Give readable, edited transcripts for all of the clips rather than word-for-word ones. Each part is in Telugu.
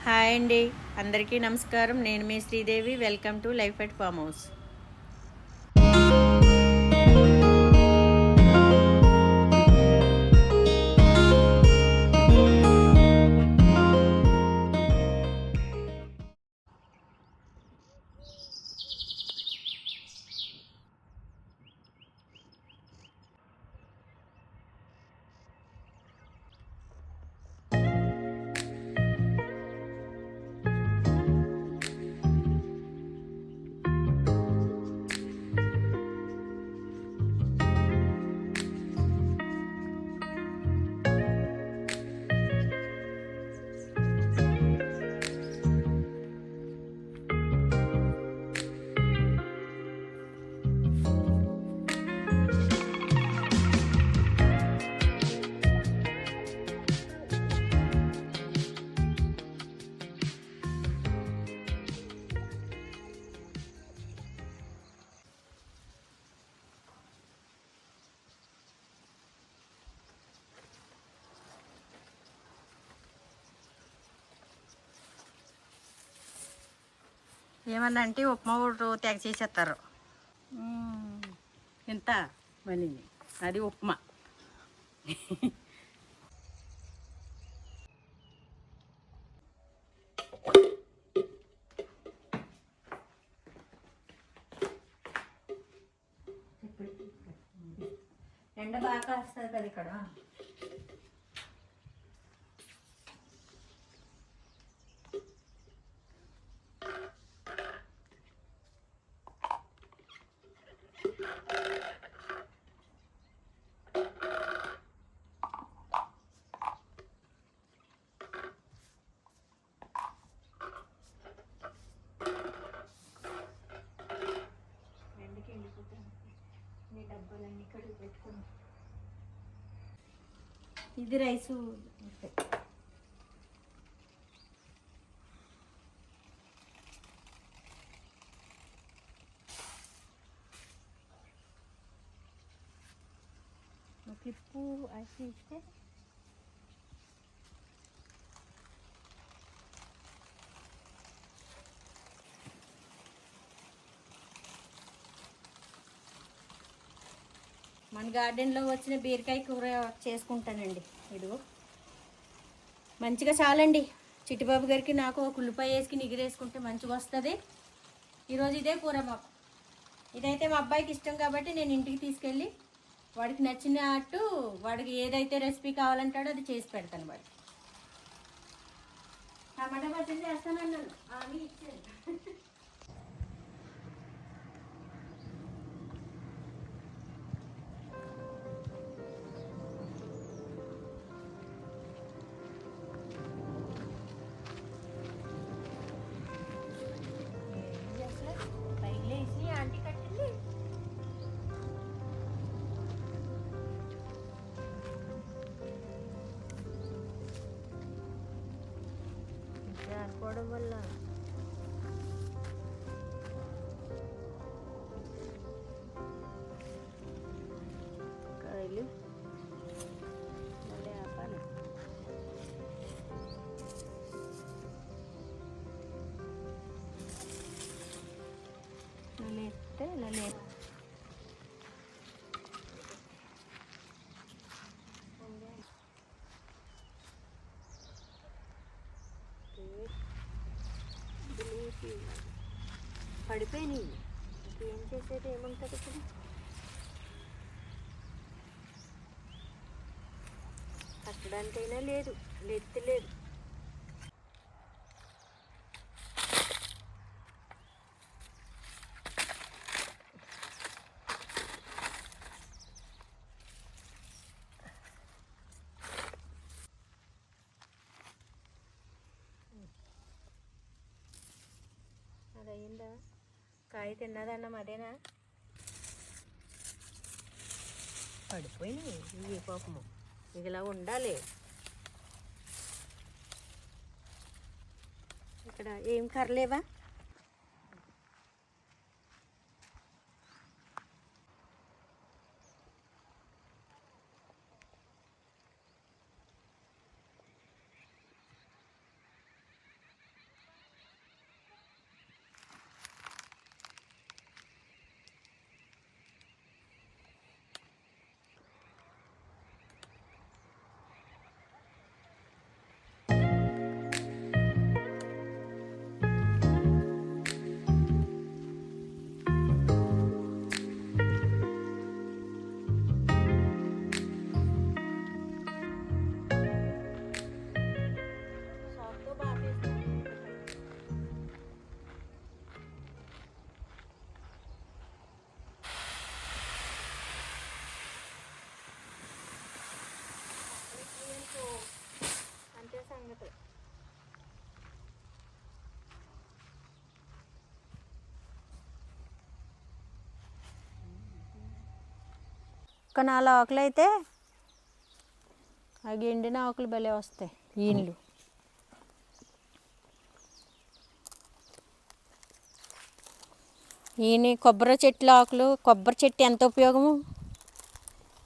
హాయ్ అండి, అందరికీ నమస్కారం. నేను మీ Sridevi. Welcome to life at farm house. ఏమన్నా అంటే ఉప్మా ఒకటి తెగ చేసేస్తారు. ఎంత మనీ అది ఉప్మా. ఎండ బాగా కాస్తుంది కదా ఇక్కడ. ఇది రైసు తిప్పు అసి ఇస్తే మన గార్డెన్లో వచ్చిన బీరకాయ కూర చేసుకుంటానండి. ఇదిగో మంచిగా చాలండి. చిట్టిబాబు గారికి నాకు ఒక ఉల్లిపాయ వేసుకుని నిగిరేసుకుంటే మంచిగా వస్తుంది. ఈరోజు ఇదే కూర మాకు. ఇదైతే మా అబ్బాయికి ఇష్టం కాబట్టి నేను ఇంటికి తీసుకెళ్ళి వాడికి నచ్చినట్టు వాడికి ఏదైతే రెసిపీ కావాలంటాడో అది చేసి పెడతాను. వాడికి టమాటా పచ్చడి చేస్తానన్నాను, అవి ఇచ్చాను. అనుకోవడం వల్ల కాయలు మళ్ళీ ఆపాలి. లేస్తే లే పడిపోయినాయి. ఏం చేసేది ఏముంటుంది ఇప్పుడు? కట్టడానికైనా లేదు, లెత్తి లేదు. అదయిందా? కాయ తిన్నదన్నం అదేనా? పడిపోయినాయి ఈ పాపము. ఇలా ఉండాలి. ఇక్కడ ఏం కర్రలేవా? ఒక్క 4 ఆకులు అయితే అవి ఎండిన ఆకులు భలే వస్తాయి ఈన్లు. ఈయన కొబ్బరి చెట్ల ఆకులు, కొబ్బరి చెట్టు ఎంత ఉపయోగము,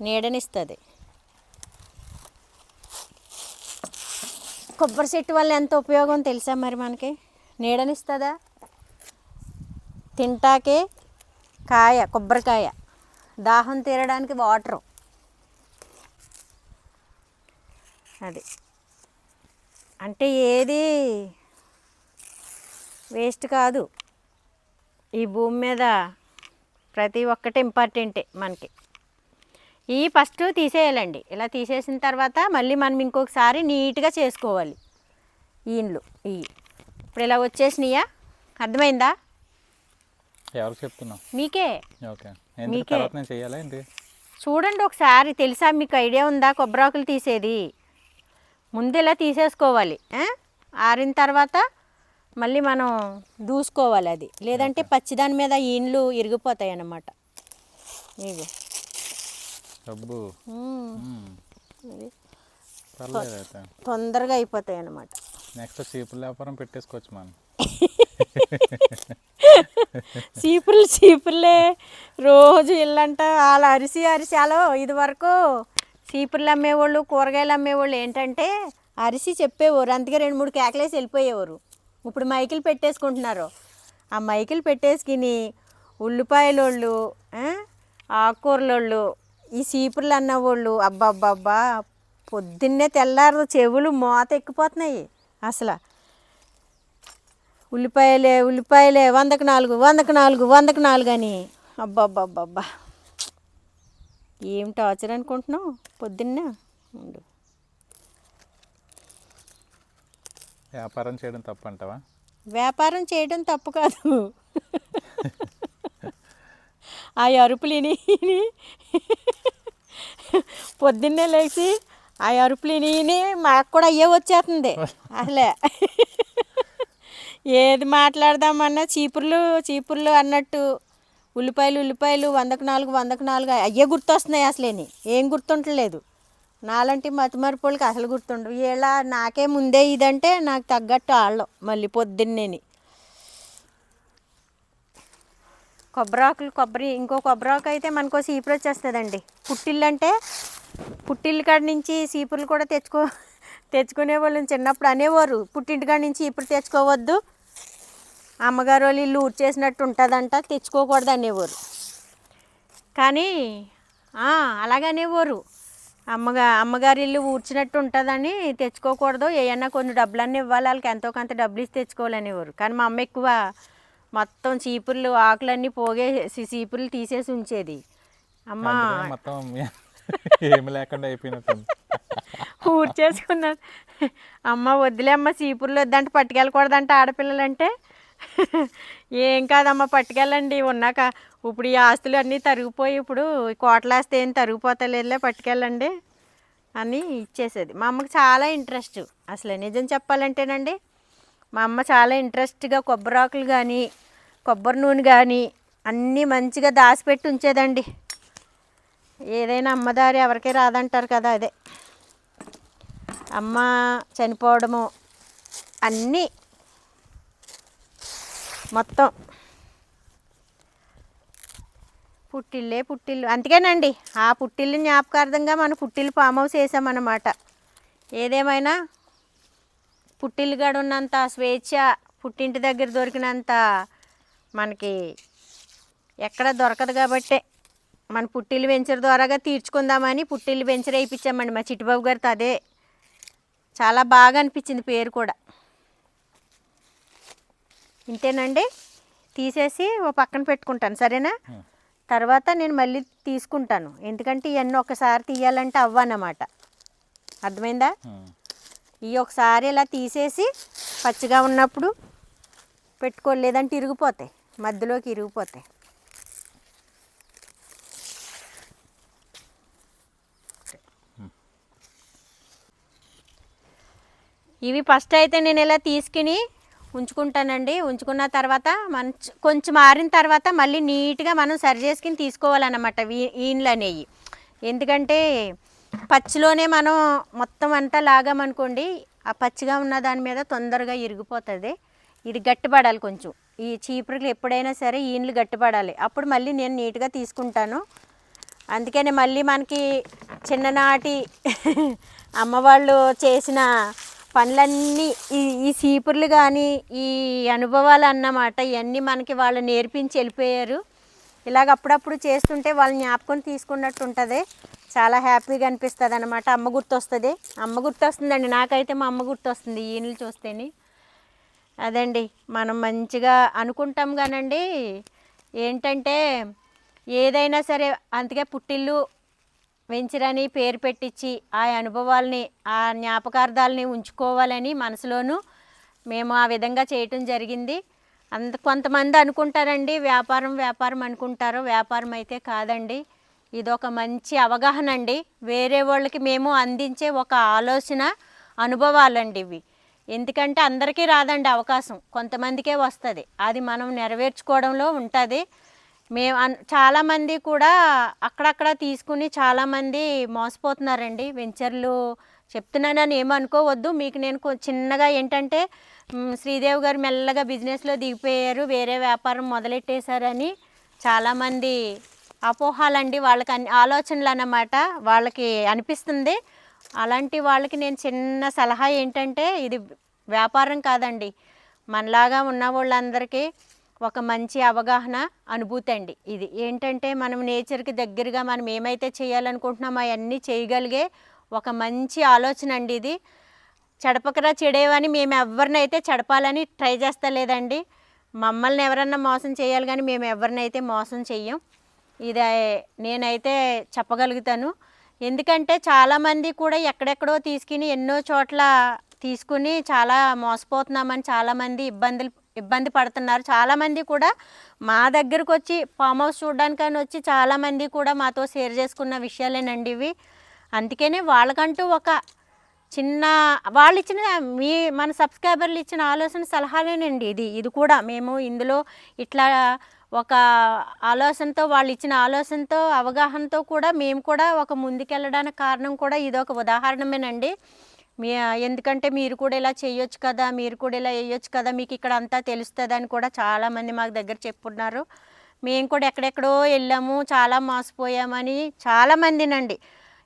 నీడనిస్తుంది. కొబ్బరి చెట్టు వల్ల ఎంత ఉపయోగం తెలుసా మరి మనకి? నీడనిస్తుందా, తింటాకే కాయ, కొబ్బరికాయ, దాహం తీరడానికి వాటరు. అది అంటే ఏది వేస్ట్ కాదు ఈ భూమి మీద, ప్రతి ఒక్కటి ఇంపార్టెంటే మనకి. ఈ ఫస్ట్ తీసేయాలండి. ఇలా తీసేసిన తర్వాత మళ్ళీ మనం ఇంకొకసారి నీట్గా చేసుకోవాలి ఈన్లు. ఇప్పుడు ఇలా వచ్చేసినాయా, అర్థమైందా? ఎవరు చెప్తున్నావు? మీకే. ఓకే, ఎందుకు తర్వాత నేను చేయాలా ఏంటి? చూడండి ఒకసారి, తెలుసా మీకు? ఐడియా ఉందా కొబ్బరాకులు తీసేది? ముందు ఇలా తీసేసుకోవాలి, ఆరిన తర్వాత మళ్ళీ మనం దూసుకోవాలి అది, లేదంటే పచ్చిదాని మీద ఈన్లు ఇరిగిపోతాయి అన్నమాట. ఇవి డబ్బు అది పర్లేదు అయితే, తొందరగా అయిపోతాయి అన్నమాట. నెక్స్ట్ చీపుల వ్యాపారం పెట్టేసుకోవచ్చు మనం. చీపుర్లే రోజు ఇల్లంట వాళ్ళ అరిసి అలా ఇది వరకు చీపుర్లు అమ్మేవాళ్ళు, కూరగాయలు అమ్మేవాళ్ళు ఏంటంటే అరిసి చెప్పేవారు, అందుకే 2-3 కేకలేసి వెళ్ళిపోయేవారు. ఇప్పుడు మైకులు పెట్టేసుకుంటున్నారు. ఆ మైకులు పెట్టేసుకుని ఉల్లిపాయలోళ్ళు, ఆకుకూరలోళ్ళు, ఈ చీపుర్లు అన్నవాళ్ళు అబ్బాబ్బాబ్బా పొద్దున్నే తెల్లారు చెవులు మోత ఎక్కిపోతున్నాయి అసలు. ఉల్లిపాయలే 100కు 4 అని అబ్బాబ్బాబ్బా ఏం టార్చర్ అనుకుంటున్నావు పొద్దున్నే. ఉండు, వ్యాపారం చేయడం తప్పు అంటావా? వ్యాపారం చేయడం తప్పు కాదు, ఆ అరుపులు విని పొద్దున్నే లేచి ఆ అరుపులు విని మాకు కూడా అయ్యే వచ్చేస్తుంది అసలే. ఏది మాట్లాడదామన్నా చీపుర్లు అన్నట్టు ఉల్లిపాయలు 100కు 4 అయ్యే గుర్తొస్తున్నాయి. అసలేని ఏం గుర్తుంటలేదు. నాలంటి మతిమరుపులకి అసలు గుర్తుండవు. ఇలా నాకే ముందే ఇదంటే నాకు తగ్గట్టు వాళ్ళు మళ్ళీ పొద్దున్నేని ఇంకో కొబ్బరాకు అయితే మనకో చీపురు వచ్చేస్తుందండి. పుట్టిల్లు కాడ నుంచి చీపుర్లు కూడా తెచ్చుకునే వాళ్ళని చిన్నప్పుడు అనేవారు, పుట్టింటి కాడ నుంచి చీపురు తెచ్చుకోవద్దు, అమ్మగారు వాళ్ళు ఇల్లు ఊడ్చేసినట్టు ఉంటుందంట, తెచ్చుకోకూడదు అనేవారు. కానీ అలాగనేవారు, అమ్మగారి ఇల్లు ఊడ్చినట్టు ఉంటుందని తెచ్చుకోకూడదు, ఏమన్నా కొన్ని డబ్బులన్నీ ఇవ్వాలి, వాళ్ళకి ఎంతో కొంత డబ్బులు ఇచ్చి తెచ్చుకోవాలనేవారు. కానీ మా అమ్మ ఎక్కువ మొత్తం చీపుర్లు ఆకులన్నీ పోగేసి చీపుర్లు తీసేసి ఉంచేది. అమ్మ మొత్తం ఏమి లేకుండా అయిపోయినట్టు ఊడ్చేసుకున్నారు. అమ్మ వద్దులే అమ్మ చీపుర్లు వద్దంటే పట్టుకెళ్ళకూడదంటే ఆడపిల్లలంటే, ఏం కాదమ్మా పట్టుకెళ్ళండి ఉన్నాక, ఇప్పుడు ఈ ఆస్తులు అన్నీ తరిగిపోయి ఇప్పుడు కోటలాస్తే ఏం తరిగిపోతలేదులే పట్టుకెళ్ళండి అని ఇచ్చేసేది. మా అమ్మకి చాలా ఇంట్రెస్ట్. అసలు నిజం చెప్పాలంటేనండి, మా అమ్మ చాలా ఇంట్రెస్ట్గా కొబ్బరాకులు కానీ కొబ్బరి నూనె కానీ అన్నీ మంచిగా దాచిపెట్టి ఉంచేదండి. ఏదైనా అమ్మదారి ఎవరికీ రాదంటారు కదా, అదే అమ్మ చనిపోవడము అన్నీ మొత్తం పుట్టిల్లు. అందుకేనండి ఆ పుట్టిల్లు జ్ఞాపకార్థంగా మన పుట్టిల్లు ఫామ్ హౌస్ వేసామన్నమాట. ఏదేమైనా పుట్టిల్లు గడ ఉన్నంత స్వేచ్ఛ, పుట్టింటి దగ్గర దొరికినంత మనకి ఎక్కడ దొరకదు. కాబట్టే మన పుట్టిల్లు వెంచర్ ద్వారాగా తీర్చుకుందామని పుట్టిల్లు వెంచర్ వేయించామండి మా చిట్టిబాబు గారితో. అదే చాలా బాగా అనిపించింది పేరు కూడా. ఇంతేనండి, తీసేసి ఓ పక్కన పెట్టుకుంటాను, సరేనా? తర్వాత నేను మళ్ళీ తీసుకుంటాను, ఎందుకంటే ఇవన్నీ ఒకసారి తీయాలంటే అవ్వన్నమాట. అర్థమైందా? ఇవి ఒకసారి ఇలా తీసేసి పచ్చిగా ఉన్నప్పుడు పెట్టుకోవాలి, లేదంటే ఇరిగిపోతాయి, మధ్యలోకి ఇరిగిపోతాయి. ఇవి ఫస్ట్ అయితే నేను ఇలా తీసుకుని ఉంచుకుంటానండి. ఉంచుకున్న తర్వాత కొంచెం మారిన తర్వాత మళ్ళీ నీట్గా మనం సరి చేసుకుని తీసుకోవాలన్నమాట ఈన్లు అనేవి. ఎందుకంటే పచ్చిలోనే మనం మొత్తం అంతా లాగామనుకోండి, ఆ పచ్చిగా ఉన్న దాని మీద తొందరగా ఇరిగిపోతుంది. ఇది గట్టిపడాలి కొంచెం. ఈ చీపురులు ఎప్పుడైనా సరే ఈన్లు గట్టిపడాలి, అప్పుడు మళ్ళీ నేను నీట్గా తీసుకుంటాను. అందుకని మళ్ళీ మనకి చిన్ననాటి అమ్మవాళ్ళు చేసిన పనులన్నీ ఈ చీపుర్లు కానీ ఈ అనుభవాలు అన్నమాట. ఇవన్నీ మనకి వాళ్ళు నేర్పించి వెళ్ళిపోయారు. ఇలాగ అప్పుడప్పుడు చేస్తుంటే వాళ్ళ జ్ఞాపకం తీసుకున్నట్టు ఉంటుంది. చాలా హ్యాపీగా అనిపిస్తుంది అనమాట. అమ్మ గుర్తొస్తుంది. అమ్మ గుర్తొస్తుందండి నాకైతే. మా అమ్మ గుర్తొస్తుంది ఈ నీళ్ళు చూస్తేనే. అదండి, మనం మంచిగా అనుకుంటాం కానండి, ఏంటంటే ఏదైనా సరే అందుకే పుట్టిల్లు వెంచరని పేరు పెట్టించి ఆ అనుభవాల్ని ఆ జ్ఞాపకార్థాలని ఉంచుకోవాలని మనసులోనూ మేము ఆ విధంగా చేయటం జరిగింది. కొంతమంది అనుకుంటారండి వ్యాపారం వ్యాపారం అనుకుంటారు. వ్యాపారం అయితే కాదండి, ఇదొక మంచి అవగాహన అండి. వేరే వాళ్ళకి మేము అందించే ఒక ఆలోచన, అనుభవాలండి ఇవి. ఎందుకంటే అందరికీ రాదండి అవకాశం, కొంతమందికే వస్తుంది. అది మనం నెరవేర్చుకోవడంలో ఉంటుంది. చాలామంది కూడా అక్కడక్కడ తీసుకుని చాలామంది మోసపోతున్నారండి. వెంచర్లు చెప్తున్నానని ఏమనుకోవద్దు. మీకు నేను చిన్నగా ఏంటంటే శ్రీదేవి గారు మెల్లగా బిజినెస్లో దిగిపోయారు, వేరే వ్యాపారం మొదలెట్టేశారని చాలామంది అపోహాలండి. వాళ్ళకి ఆలోచనలు అన్నమాట, వాళ్ళకి అనిపిస్తుంది. అలాంటి వాళ్ళకి నేను చిన్న సలహా ఏంటంటే, ఇది వ్యాపారం కాదండి, మనలాగా ఉన్న వాళ్ళందరికీ ఒక మంచి అవగాహన, అనుభూతి అండి. ఇది ఏంటంటే మనం నేచర్కి దగ్గరగా మనం ఏమైతే చేయాలనుకుంటున్నామో అవన్నీ చేయగలిగే ఒక మంచి ఆలోచన అండి ఇది. చెడపకరా చెడేవని మేము ఎవరినైతే చెడపాలని ట్రై చేస్తలేదండి. మమ్మల్ని ఎవరన్నా మోసం చేయాలి కానీ మేము ఎవరినైతే మోసం చెయ్యం. ఇది నేనైతే చెప్పగలుగుతాను. ఎందుకంటే చాలామంది కూడా ఎక్కడెక్కడో తీసుకుని ఎన్నో చోట్ల తీసుకుని చాలా మోసపోతున్నామని చాలామంది ఇబ్బంది పడుతున్నారు. చాలామంది కూడా మా దగ్గరకు వచ్చి ఫామ్ హౌస్ చూడడానికని వచ్చి చాలామంది కూడా మాతో షేర్ చేసుకున్న విషయాలేనండి ఇవి. అందుకనే వాళ్ళకంటూ ఒక చిన్న వాళ్ళు ఇచ్చిన మన సబ్స్క్రైబర్లు ఇచ్చిన ఆలోచన సలహాలేనండి ఇది కూడా. మేము ఇందులో ఇట్లా ఒక ఆలోచనతో, వాళ్ళు ఇచ్చిన ఆలోచనతో, అవగాహనతో కూడా మేము కూడా ఒక ముందుకెళ్ళడానికి కారణం కూడా ఇదొక ఉదాహరణమేనండి. ఎందుకంటే మీరు కూడా ఇలా చేయొచ్చు కదా, మీరు కూడా ఇలా వేయొచ్చు కదా, మీకు ఇక్కడ అంతా తెలుస్తుంది అని కూడా చాలామంది మాకు దగ్గర చెప్పున్నారు. మేము కూడా ఎక్కడెక్కడో వెళ్ళాము, చాలా మోసపోయామని చాలామందినండి.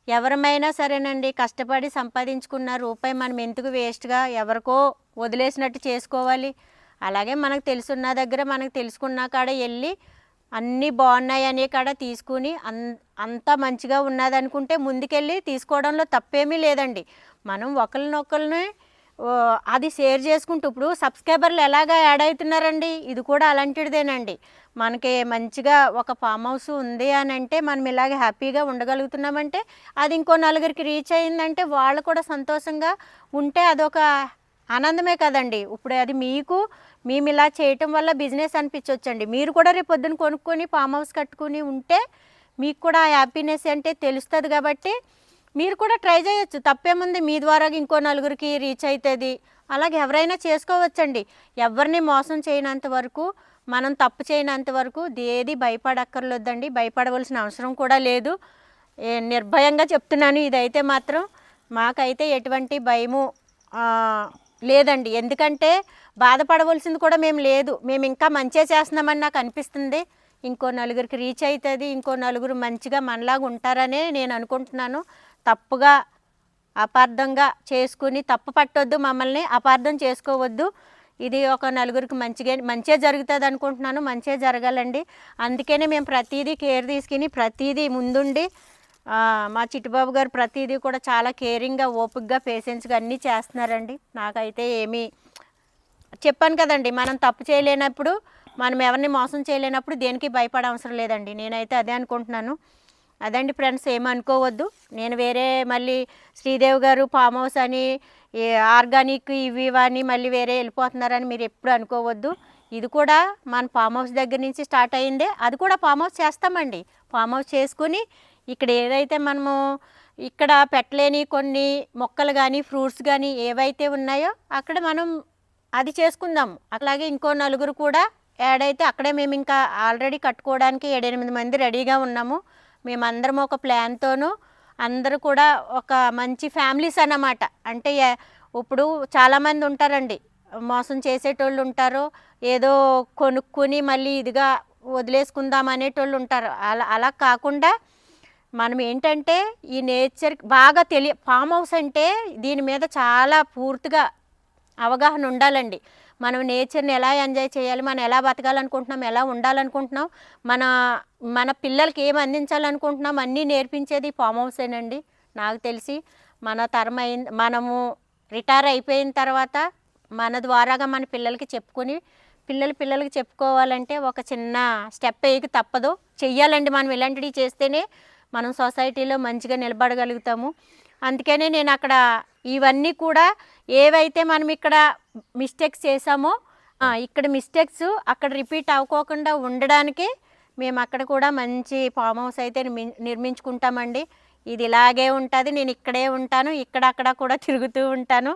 ఎవరమైనా సరేనండి, కష్టపడి సంపాదించుకున్న రూపాయి మనం ఎందుకు వేస్ట్గా ఎవరికో వదిలేసినట్టు చేసుకోవాలి. అలాగే మనకు తెలుసున్న దగ్గర మనకు తెలుసుకున్న కాడ వెళ్ళి అన్నీ బాగున్నాయి అనే కాడ తీసుకుని అంతా మంచిగా ఉన్నదనుకుంటే ముందుకెళ్ళి తీసుకోవడంలో తప్పేమీ లేదండి. మనం ఒకరినొకరిని అది షేర్ చేసుకుంటూ, ఇప్పుడు సబ్స్క్రైబర్లు ఎలాగా యాడ్ అవుతున్నారండి, ఇది కూడా అలాంటిదేనండి. మనకి మంచిగా ఒక ఫామ్ హౌస్ ఉంది అని అంటే మనం ఇలాగ హ్యాపీగా ఉండగలుగుతున్నామంటే అది ఇంకో నలుగురికి రీచ్ అయిందంటే వాళ్ళు కూడా సంతోషంగా ఉంటే అదొక ఆనందమే కదండి. ఇప్పుడు అది మేము ఇలా చేయటం వల్ల బిజినెస్ అనిపించవచ్చండి. మీరు కూడా రేపు పొద్దున్న కొనుక్కొని ఫామ్ హౌస్ కట్టుకుని ఉంటే మీకు కూడా ఆ హ్యాపీనెస్ అంటే తెలుస్తుంది. కాబట్టి మీరు కూడా ట్రై చేయొచ్చు, తప్పేముంది. మీ ద్వారా ఇంకో నలుగురికి రీచ్ అవుతుంది. అలాగే ఎవరైనా చేసుకోవచ్చండి. ఎవరిని మోసం చేయనంత వరకు, మనం తప్పు చేయనంత వరకు ఏది భయపడక్కర్లేదండి. భయపడవలసిన అవసరం కూడా లేదు. నిర్భయంగా చెప్తున్నాను, ఇదైతే మాత్రం మాకైతే ఎటువంటి భయము లేదండి. ఎందుకంటే బాధపడవలసింది కూడా మేము లేదు. మేము ఇంకా మంచిగా చేస్తున్నామని నాకు అనిపిస్తుంది. ఇంకో నలుగురికి రీచ్ అవుతుంది, ఇంకో నలుగురు మంచిగా మనలాగా ఉంటారనే నేను అనుకుంటున్నాను. తప్పుగా అపార్థంగా చేసుకుని తప్పు పట్టొద్దు, మమ్మల్ని అపార్థం చేసుకోవద్దు. ఇది ఒక నలుగురికి మంచిగా జరుగుతుంది అనుకుంటున్నాను. మంచిగా జరగాలండి. అందుకనే మేము ప్రతిదీ కేర్ తీసుకుని ప్రతిదీ ముందుండి మా చిట్టుబాబు గారు ప్రతిదీ కూడా చాలా కేరింగ్గా, ఓపికగా, పేషెన్స్గా అన్నీ చేస్తున్నారండి. నాకైతే ఏమీ చెప్పాను కదండి, మనం తప్పు చేయలేనప్పుడు, మనం ఎవరిని మోసం చేయలేనప్పుడు దేనికి భయపడే అవసరం లేదండి. నేనైతే అదే అనుకుంటున్నాను. అదండి ఫ్రెండ్స్, ఏమనుకోవద్దు. నేను వేరే మళ్ళీ శ్రీదేవి గారు ఫామ్ హౌస్ అని ఆర్గానిక్ ఇవి అని మళ్ళీ వేరే వెళ్ళిపోతున్నారని మీరు ఎప్పుడు అనుకోవద్దు. ఇది కూడా మన ఫామ్ హౌస్ దగ్గర నుంచి స్టార్ట్ అయ్యిందే. అది కూడా ఫామ్ హౌస్ చేస్తామండి. ఫామ్ హౌస్ చేసుకుని ఇక్కడ ఏదైతే మనము ఇక్కడ పెట్టలేని కొన్ని మొక్కలు కానీ ఫ్రూట్స్ కానీ ఏవైతే ఉన్నాయో అక్కడ మనం అది చేసుకుందాము. అలాగే ఇంకో నలుగురు కూడా యాడ్ అయితే అక్కడే మేము ఇంకా ఆల్రెడీ కట్టుకోవడానికి 7-8 మంది రెడీగా ఉన్నాము. మేమందరం ఒక ప్లాన్తోనూ అందరూ కూడా ఒక మంచి ఫ్యామిలీస్ అన్నమాట. అంటే ఇప్పుడు చాలామంది ఉంటారండి, మోసం చేసేటోళ్ళు ఉంటారు, ఏదో కొనుక్కొని మళ్ళీ ఇదిగా వదిలేసుకుందాం అనేటోళ్ళు ఉంటారు. అలా కాకుండా మనం ఏంటంటే ఈ నేచర్ బాగా ఫామ్ హౌస్ అంటే దీని మీద చాలా పూర్తిగా అవగాహన ఉండాలండి. మనం నేచర్ని ఎలా ఎంజాయ్ చేయాలి, మనం ఎలా బతకాలనుకుంటున్నాం, ఎలా ఉండాలనుకుంటున్నాం, మన మన పిల్లలకి ఏం అందించాలనుకుంటున్నాం అన్నీ నేర్పించేది ఫామ్ హౌసేనండి. నాకు తెలిసి మన తరం మనము రిటైర్ అయిపోయిన తర్వాత మన ద్వారాగా మన పిల్లలకి చెప్పుకొని పిల్లలకి చెప్పుకోవాలంటే ఒక చిన్న స్టెప్ వేయక తప్పదు, చెయ్యాలండి. మనం ఇలాంటివి చేస్తేనే మనం సొసైటీలో మంచిగా నిలబడగలుగుతాము. అందుకనే నేను అక్కడ ఇవన్నీ కూడా ఏవైతే మనం ఇక్కడ మిస్టేక్స్ చేసామో ఇక్కడ మిస్టేక్స్ అక్కడ రిపీట్ అవ్వకోకుండా ఉండడానికి మేము అక్కడ కూడా మంచి ఫామ్ హౌస్ అయితే నిర్మించుకుంటామండి. ఇది ఇలాగే ఉంటుంది, నేను ఇక్కడే ఉంటాను, ఇక్కడక్కడ కూడా తిరుగుతూ ఉంటాను.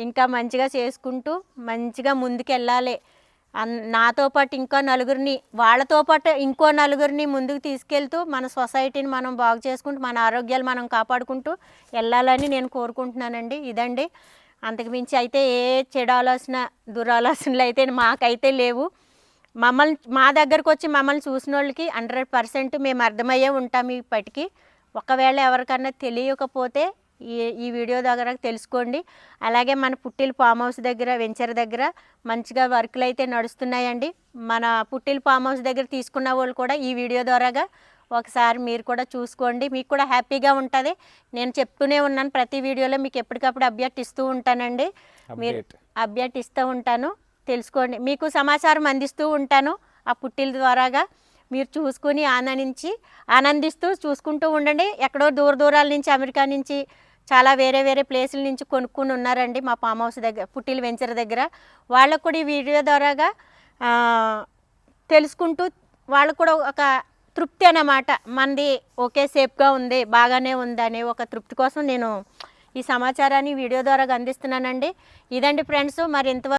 ఇంకా మంచిగా చేసుకుంటూ మంచిగా ముందుకెళ్ళాలి. నాతో పాటు ఇంకో నలుగురిని, వాళ్ళతో పాటు ఇంకో నలుగురిని ముందుకు తీసుకెళ్తూ మన సొసైటీని మనం బాగు చేసుకుంటూ మన ఆరోగ్యాలు మనం కాపాడుకుంటూ వెళ్ళాలని నేను కోరుకుంటున్నానండి. ఇదండి, అంతకుమించి అయితే ఏ చెడు ఆలోచన దురాలోచనలు అయితే మాకైతే లేవు. మా దగ్గరకు వచ్చి మమ్మల్ని చూసిన వాళ్ళకి 100% మేము అర్థమయ్యే ఉంటాం. ఇప్పటికీ ఒకవేళ ఎవరికన్నా తెలియకపోతే ఈ వీడియో దగ్గర తెలుసుకోండి. అలాగే మన పుట్టిల్ ఫామ్ హౌస్ దగ్గర వెంచర్ దగ్గర మంచిగా వర్క్లు అయితే నడుస్తున్నాయండి. మన పుట్టిల్ ఫామ్ హౌస్ దగ్గర తీసుకున్న వాళ్ళు కూడా ఈ వీడియో ద్వారాగా ఒకసారి మీరు కూడా చూసుకోండి, మీకు కూడా హ్యాపీగా ఉంటుంది. నేను చెప్తూనే ఉన్నాను, ప్రతి వీడియోలో మీకు ఎప్పటికప్పుడు అప్డేట్ ఇస్తూ ఉంటానండి. మీరు అప్డేట్ ఇస్తూ ఉంటాను, తెలుసుకోండి. మీకు సమాచారం అందిస్తూ ఉంటాను ఆ పుట్టిల్ ద్వారాగా. మీరు చూసుకుని ఆనందిస్తూ చూసుకుంటూ ఉండండి. ఎక్కడో దూరాల నుంచి, అమెరికా నుంచి, చాలా వేరే ప్లేసుల నుంచి కొనుక్కుని ఉన్నారండి మా ఫామ్ హౌస్ దగ్గర, పుట్టిల్ వెంచర్ దగ్గర. వాళ్ళకు కూడా ఈ వీడియో ద్వారాగా తెలుసుకుంటూ వాళ్ళకు కూడా ఒక తృప్తి అన్నమాట, మనది ఓకే సేఫ్గా ఉంది, బాగానే ఉంది అనే ఒక తృప్తి కోసం నేను ఈ సమాచారాన్ని వీడియో ద్వారా అందిస్తున్నానండి. ఇదండి ఫ్రెండ్స్, మరి ఇంతవరకు